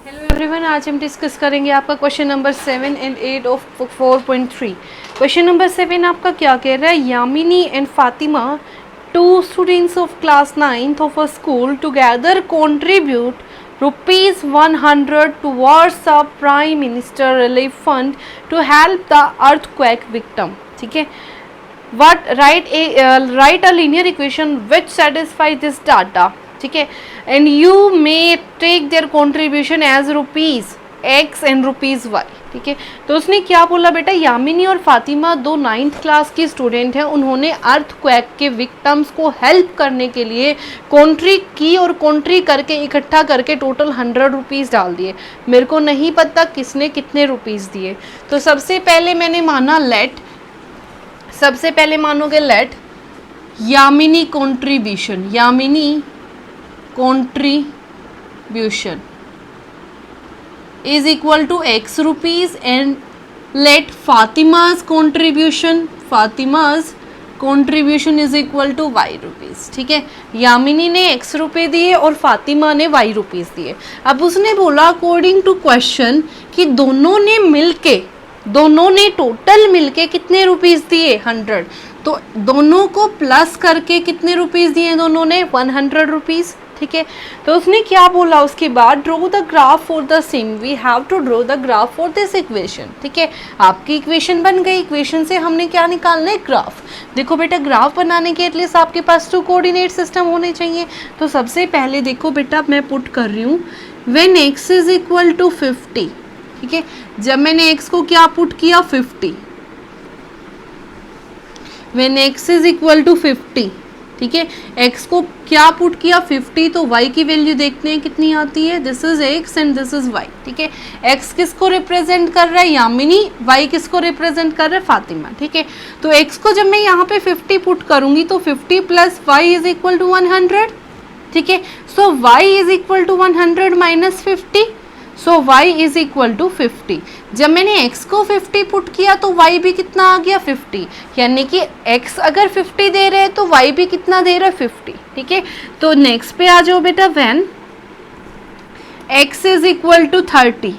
Hello everyone, आज हम discuss करेंगे आपका question number 7 and 8 of 4.3। Question number 7 आपका क्या कह रहा है? Yamini and Fatima, two students of class 9th of a school, together contribute ₹100 towards a prime minister relief fund to help the earthquake victim. ठीक है, what write a linear equation which satisfies this data। ठीक है, and you may take their contribution as ₹X and ₹Y। ठीक है, तो उसने क्या बोला बेटा, यामिनी और फातिमा दो 9th क्लास की स्टूडेंट हैं, उन्होंने अर्थक्वेक के विक्टिम्स को हेल्प करने के लिए कॉन्ट्री की और कॉन्ट्री करके इकट्ठा करके टोटल ₹100 डाल दिए। मेरे को नहीं पता किसने कितने रुपीस दिए। तो सबसे पहले मैंने माना सबसे पहले मानोगे let Yamini contribution, Yamini contribution is equal to X rupees and let Fatima's contribution is equal to Y rupees. ठीक है, यामिनी ने X रुपए दिए और फातिमा ने Y रुपीज दिए। अब उसने बोला अकॉर्डिंग टू क्वेश्चन कि दोनों ने टोटल मिलके कितने रुपीस दिए? 100। तो दोनों को प्लस करके कितने रुपीस दिए? दोनों ने ₹100। ठीक है, तो उसने क्या बोला उसके बाद, draw the graph for the same. We have to draw the graph for this equation. ठीक है, आपकी इक्वेशन बन गई, इक्वेशन से हमने क्या निकालना है? ग्राफ। देखो बेटा, ग्राफ बनाने के एटलीस्ट आपके पास 2 कोऑर्डिनेट सिस्टम होने चाहिए। तो सबसे पहले देखो बेटा, मैं पुट कर रही हूँ when x is equal to 50। ठीक है, जब मैंने x को क्या पुट किया? 50। When x is equal to 50। ठीक है, x को क्या पुट किया? 50। तो y की वैल्यू देखते हैं कितनी आती है। This is x and this is y। ठीक है, x किसको रिप्रेजेंट कर रहा है? यामिनी। y किसको रिप्रेजेंट कर रहा है? फातिमा। ठीक है, तो x को जब मैं यहाँ पे 50 पुट करूंगी तो 50 plus y is equal to 100। ठीक है, so y is equal to 100 minus 50। So y is equal to 50। जब मैंने x को 50 पुट किया तो y भी कितना आ गया? 50। यानी कि x अगर 50 दे रहे हैं तो y भी कितना दे रहा है? 50। ठीक है, तो नेक्स्ट पे आ जाओ बेटा, when x is equal to 30।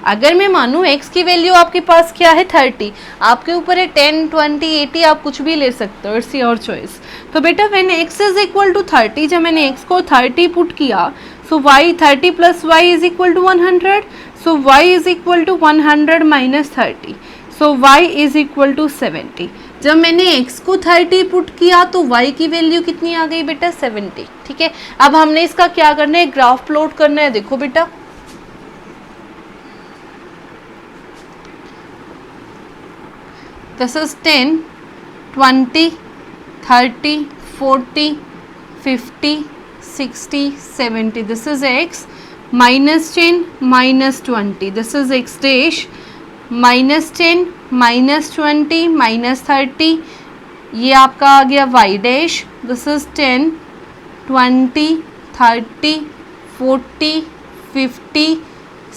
अगर मैं मानूँ x की वैल्यू आपके पास क्या है? 30। आपके ऊपर है 10, 20, 80, आप कुछ भी ले सकते हो, इट्स योर चॉइस। तो बेटा when x is equal to 30, जब मैंने x को 30 पुट किया, so y 30 plus y is equal to 100, so y is equal to 100 minus 30, so y is equal to 70। जब मैंने x को 30 पुट किया तो y की वैल्यू कितनी आ गई बेटा? 70। ठीक है, अब हमने इसका क्या करना है? ग्राफ प्लॉट करना है। देखो बेटा, this is 10, 20, 30, 40, 50, 60, 70। This is x, minus 10, minus 20। This is x dash, minus 10, minus 20, minus 30। ये आपका आ गया y dash। This is 10, 20, 30, 40, 50,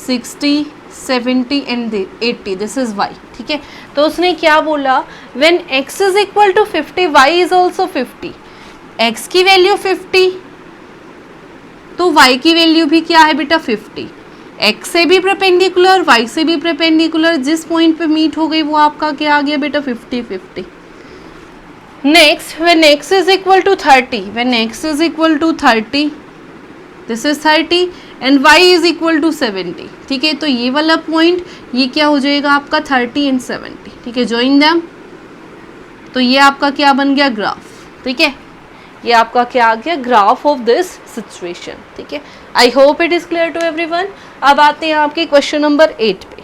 60, 70 and 80। This is y। ठीक है, तो उसने क्या बोला? When x is equal to 50, y is also 50। x की वैल्यू 50 तो y की वैल्यू भी क्या है बेटा? 50। x से भी परपेंडिकुलर, y से भी परपेंडिकुलर, जिस पॉइंट पे मीट हो गई वो आपका क्या आ गया बेटा? 50, 50। Next, when x is equal to 30, when x is equal to 30, this is 30 and y is equal to 70। ठीक है, तो ये वाला पॉइंट ये क्या हो जाएगा आपका? 30 एंड 70। ठीक है, जॉइन देम। तो ये आपका क्या बन गया? ग्राफ। ठीक है, ये आपका क्या आ गया? Graph of this situation. ठीक है, I hope it is clear to everyone. अब आते हैं आपके क्वेश्चन नंबर 8 पे।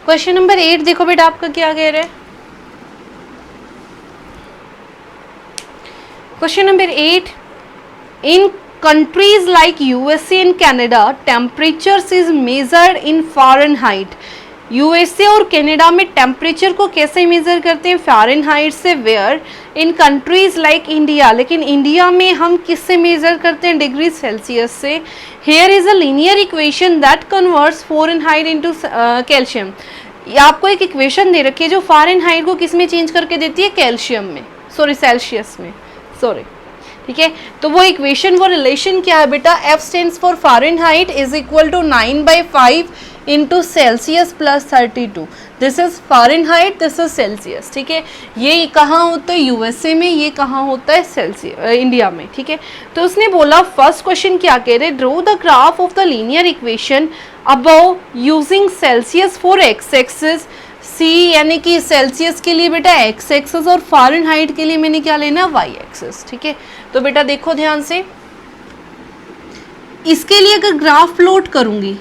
क्वेश्चन नंबर 8 देखो बेटा, आपका क्या कह रहा है? Question number 8. In countries like USA and Canada, temperatures is measured in Fahrenheit. USA और कनाडा में टेम्परेचर को कैसे मेजर करते हैं? फ़ारेनहाइट से। Where? In countries like India, लेकिन इंडिया में हम किससे मेजर करते हैं? डिग्री सेल्सियस से। Here is a linear equation that converts Fahrenheit into calcium. आपको एक इक्वेशन दे रखी है जो फ़ारेनहाइट को किस में चेंज करके देती है? कैल्शियम में, सॉरी सेल्सियस में, सॉरी, ठीक है। तो वो इक्वेशन, वो रिलेशन क्या है बेटा? F stands for Fahrenheit is equal to 9/5 into Celsius plus 32। This is Fahrenheit, this is Celsius, ठीक है। ये कहाँ होता है? यूएसए में। ये कहाँ होता है? सेल्सियस, इंडिया में, ठीक है। तो उसने बोला फर्स्ट क्वेश्चन क्या कह रहे? Draw the graph of the linear equation above using Celsius for X axis. C यानी कि सेल्सियस के लिए बेटा एक्स एक्सिस और फ़ारेनहाइट के लिए मैंने क्या लेना? वाई एक्सिस, ठीक है। तो बेटा देखो ध्यान से, इसके लिए अगर ग्राफ प्लॉट करूंगी,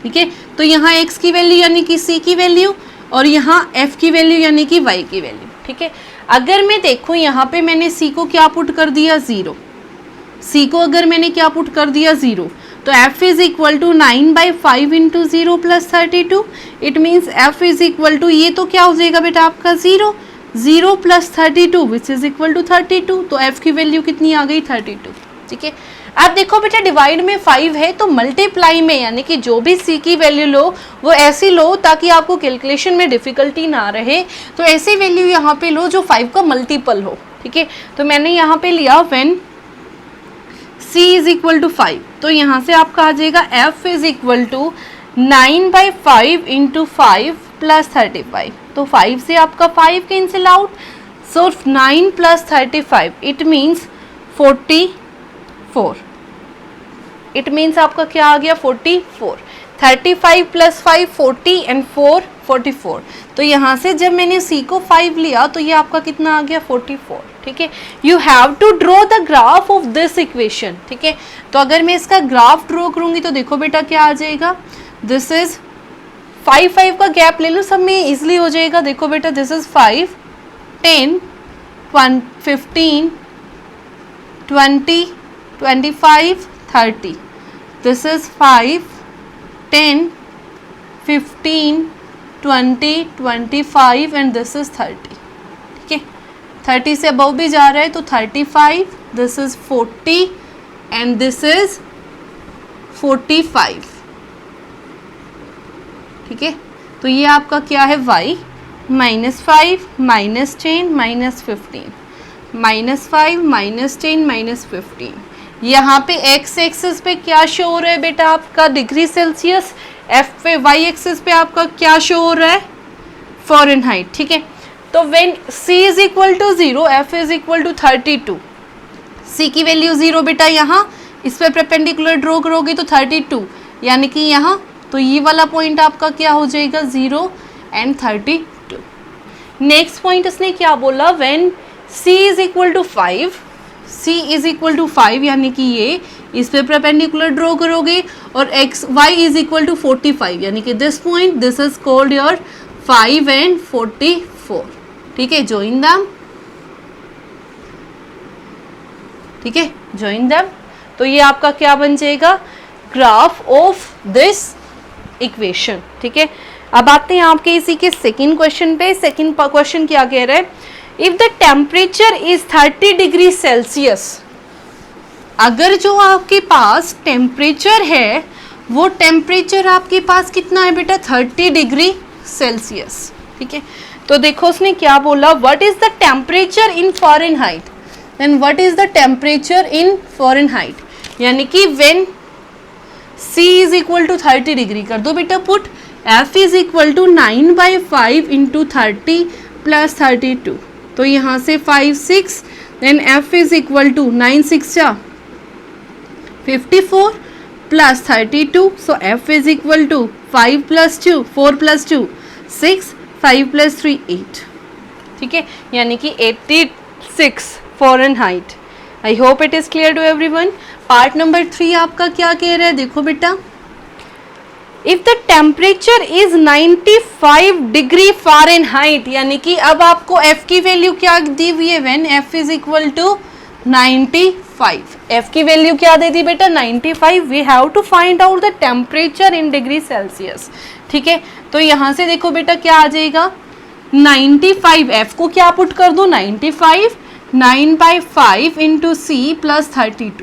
ठीक है, तो यहाँ x की वैल्यू यानी कि c की वैल्यू और यहाँ f की वैल्यू यानी कि y की वैल्यू, ठीक है। अगर मैं देखूँ यहाँ पे मैंने c को क्या पुट कर दिया? 0। c को अगर मैंने क्या पुट कर दिया? 0, तो f is equal to 9/5 into 0 plus 32। It means f is equal to, ये तो क्या हो जाएगा बेटा आपका? 0 plus 32 which is equal to 32। तो f की वैल्यू कितनी आ गई? 32, ठीक है। अब देखो बेटा डिवाइड में 5 है तो मल्टीप्लाई में, यानी कि जो भी c की वैल्यू लो वो ऐसी लो ताकि आपको कैलकुलेशन में डिफिकल्टी ना रहे। तो ऐसी वैल्यू यहाँ पे लो जो 5 का मल्टीपल हो, ठीक है। तो मैंने यहाँ पे लिया when c is equal to 5, तो यहाँ से आपका आ जाएगा f is equal to 9/5 into 5 plus 35। तो 5 से आपका 5 cancel out, so 9 plus 35 it means 44। It means आपका क्या आ गया? 44। 35 प्लस 5 40 एंड 4 44। तो यहाँ से जब मैंने c को 5 लिया तो ये आपका कितना आ गया? 44, ठीक है। You have to draw the graph of this equation, ठीक है। तो अगर मैं इसका ग्राफ ड्रॉ करूंगी तो देखो बेटा क्या आ जाएगा? दिस इज 5 का गैप ले लो, सब में इजिली हो जाएगा। देखो बेटा this is 5 10 15 20 25 30। This is 5 10 15 20 25 and this is 30, ठीक है। 30 से अबव भी जा रहा है तो 35, this is 40 and this is 45, ठीक है। तो ये आपका क्या है? y -5 -10 -15, -5 -10 -15। यहाँ पे x एक्सिस पे क्या शो हो रहा है बेटा? आपका डिग्री सेल्सियस। f पे y एक्सिस पे आपका क्या शो हो रहा है? फ़ारेनहाइट, ठीक है। तो when c is equal to 0, f is equal to 32। c की वैल्यू 0 बेटा, यहाँ इस पे परपेंडिकुलर ड्रॉ करोगे तो 32, यानी कि यहाँ, तो ये वाला पॉइंट आपका क्या हो जाएगा? 0 एंड 32। नेक्स्ट पॉइंट इसने क्या बोला? When c is equal to 5, c is equal to 5 यानी कि ये इस पे परपेंडिकुलर ड्रॉ करोगे और x y is equal to 45 यानी कि this point, this is called your 5 and 44, ठीक है। जॉइन दैम, ठीक है, जॉइन दैम। तो ये आपका क्या बन जाएगा? ग्राफ ऑफ दिस इक्वेशन, ठीक है। अब आते हैं आपके इसी के सेकंड क्वेश्चन पे। सेकंड क्वेश्चन क्या कह रहा है? If the temperature is 30 degree Celsius, अगर जो आपके पास टेम्परेचर है वो टेम्परेचर आपके पास कितना है बेटा? 30 डिग्री सेल्सियस, ठीक है। तो देखो उसने क्या बोला? What is the temperature in Fahrenheit, then what is the temperature in Fahrenheit, यानी कि when c is equal to 30 degree कर दो बेटा put. f is equal to 9/5 into 30 plus 32। तो यहाँ से 5 6, then f is equal to 9 6 54 plus 32। So f is equal to 5 plus 2 4 plus 2 6 5 plus 3 8, ठीक है, यानी कि 86 Fahrenheit. I hope it is clear to everyone. Part number 3 आपका क्या कह रहा है? देखो बेटा, if the temperature is 95 degree Fahrenheit, यानी कि अब आपको f की वैल्यू क्या दी हुई है? When f is equal to 95, F की वैल्यू क्या दे दी बेटा 95, we have to find out the temperature in degree Celsius. ठीक है, तो यहाँ से देखो बेटा क्या आ जाएगा 95, F को क्या पुट कर दो 95, 9/5 इंटू सी प्लस 32।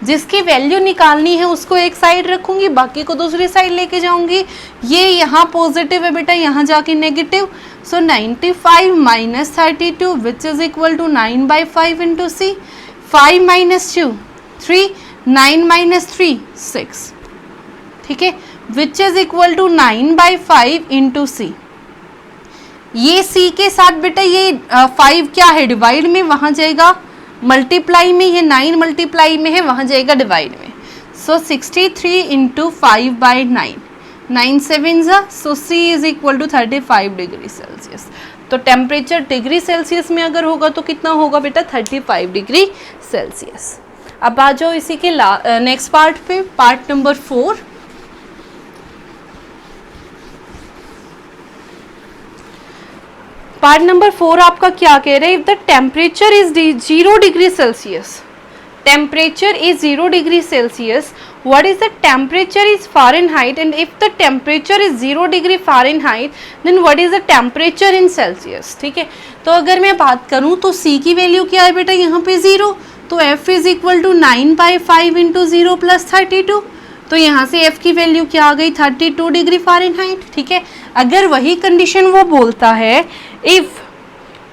जिसकी वैल्यू निकालनी है उसको एक साइड रखूंगी, बाकी को दूसरी साइड लेके जाऊंगी। ये यहाँ पॉजिटिव है बेटा, यहाँ जाके negative, so 95 minus 32 which is equal to 9/5 into C. 5 minus 2 3, 9 minus 3 6। ठीक है, which is equal to 9/5 into C. ये c के साथ बेटा ये 5 क्या है डिवाइड में, वहां जाएगा मल्टीप्लाई में, ये 9 मल्टीप्लाई में है, वहां जाएगा डिवाइड में। सो 63 इंटू 5/9, 9 7 जा, so c is equal to 35 degree Celsius. तो टेम्परेचर डिग्री सेल्सियस में अगर होगा तो कितना होगा बेटा 35 डिग्री सेल्सियस। अब आ जाओ इसी के नेक्स्ट पार्ट पे, पार्ट नंबर 4। पार्ट नंबर 4 आपका क्या कह रहे हैं, if the temperature is 0 degree Celsius, temperature is 0 degree Celsius, what is the temperature is Fahrenheit, and if the temperature is 0 degree Fahrenheit then what is the temperature in Celsius। ठीक है, तो अगर मैं बात करूं तो c की value क्या है बेटा यहाँ पे 0, तो f is equal to 9/5 into 0 plus 32। तो यहाँ से f की वैल्यू क्या आ गई 32 डिग्री फ़ारेनहाइट। ठीक है, अगर वही कंडीशन वो बोलता है if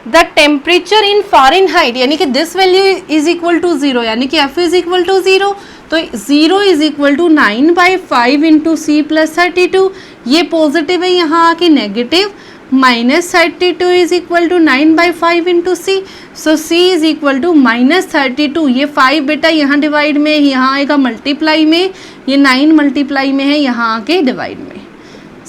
the temperature in Fahrenheit, यानी कि this value is equal to 0, यानी कि f इज इक्वल टू 0, तो 0 is equal to 9/5 into C plus 32। ये पॉजिटिव है, यहाँ आके negative, minus 32 is equal to 9/5 into C, so c is equal to minus 32। ये 5 बेटा यहाँ डिवाइड में, यहाँ आएगा मल्टीप्लाई में, ये 9 मल्टीप्लाई में है, यहाँ आके डिवाइड में।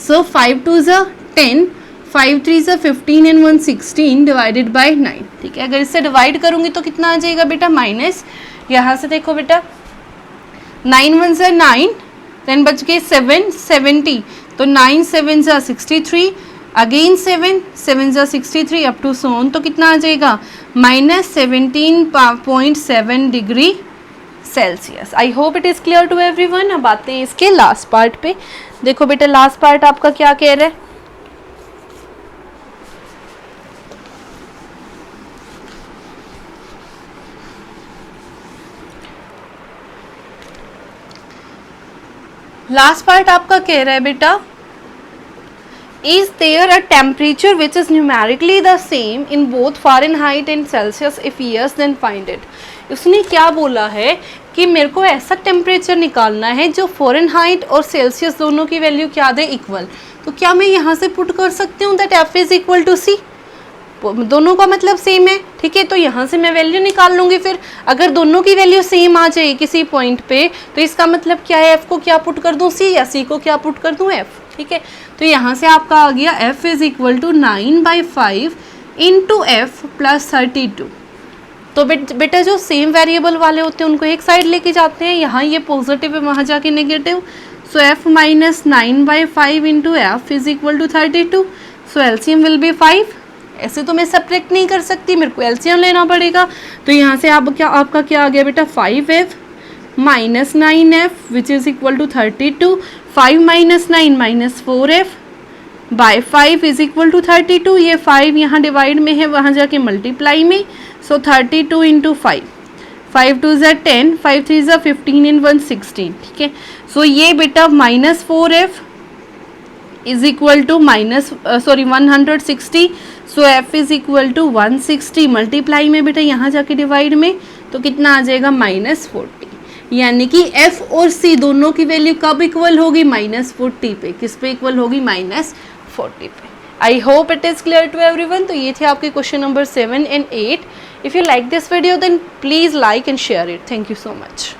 सो 5 2 ज़ा 10, 5 3 ज़ा 15 एंड 1 16 डिवाइडेड बाई 9। ठीक है, अगर इससे डिवाइड करूँगी तो कितना आ जाएगा बेटा माइनस, यहाँ से देखो बेटा 9 1 ज़ा 9, देन बच गए 7 70, तो 9 7 ज़ा 63, अगेन 7 7 ज़ा 63 अप टू सोन, तो कितना आ जाएगा minus 17.7 degree Celsius. I hope it is clear to everyone. अब आते हैं इसके लास्ट पार्ट पे। देखो बेटा लास्ट पार्ट आपका क्या कह रहा है, लास्ट पार्ट आपका कह रहा है बेटा is there a temperature which is numerically the same in both Fahrenheit and Celsius, if yes then find it। उसने क्या बोला है कि मेरे को ऐसा टेम्परेचर निकालना है जो फ़ारेनहाइट और सेल्सियस दोनों की वैल्यू क्या दे इक्वल। तो क्या मैं यहाँ से पुट कर सकती हूँ that F is equal to C, दोनों का मतलब सेम है। ठीक है, तो यहाँ से मैं वैल्यू निकाल लूँगी। फिर अगर दोनों की वैल्यू सेम आ जाए किसी पॉइंट पे तो इसका मतलब क्या है, एफ को क्या पुट कर दूँ सी, या सी को क्या पुट कर दूँ एफ। ठीक है, तो यहाँ से आपका आ गया f is equal to 9/5 into F plus 32। तो बेटा जो सेम वेरिएबल वाले होते हैं उनको एक साइड लेके जाते हैं, यहाँ ये पॉजिटिव है वहाँ जाके negative, so f minus 9/5 into F is equal to 32। So LCM will be 5। ऐसे तो मैं सब्ट्रैक्ट नहीं कर सकती, मेरे को एलसीएम लेना पड़ेगा। तो यहाँ से आपका क्या आ गया बेटा 5f minus 9f which is equal to 32। 5 minus 9 minus 4f by 5 is equal to 32। ये 5 यहाँ डिवाइड में है, वहाँ जाके मल्टीप्लाई में, सो 32 इंटू 5, 5 2 ज़ा 10, 5 3 ज़ा 15 एंड 1 16। ठीक है, सो ये बेटा minus 4f is equal to minus 160। So f is equal to 160 multiply में बेटा यहाँ जाके डिवाइड में, तो कितना आ जाएगा माइनस 40। यानी कि f और c दोनों की वैल्यू कब इक्वल होगी -40 पे, किस पे इक्वल होगी -40 पे। I hope it is clear to everyone. तो ये थे आपके question number 7 and 8। If you like this video then please like and share it. Thank you so much.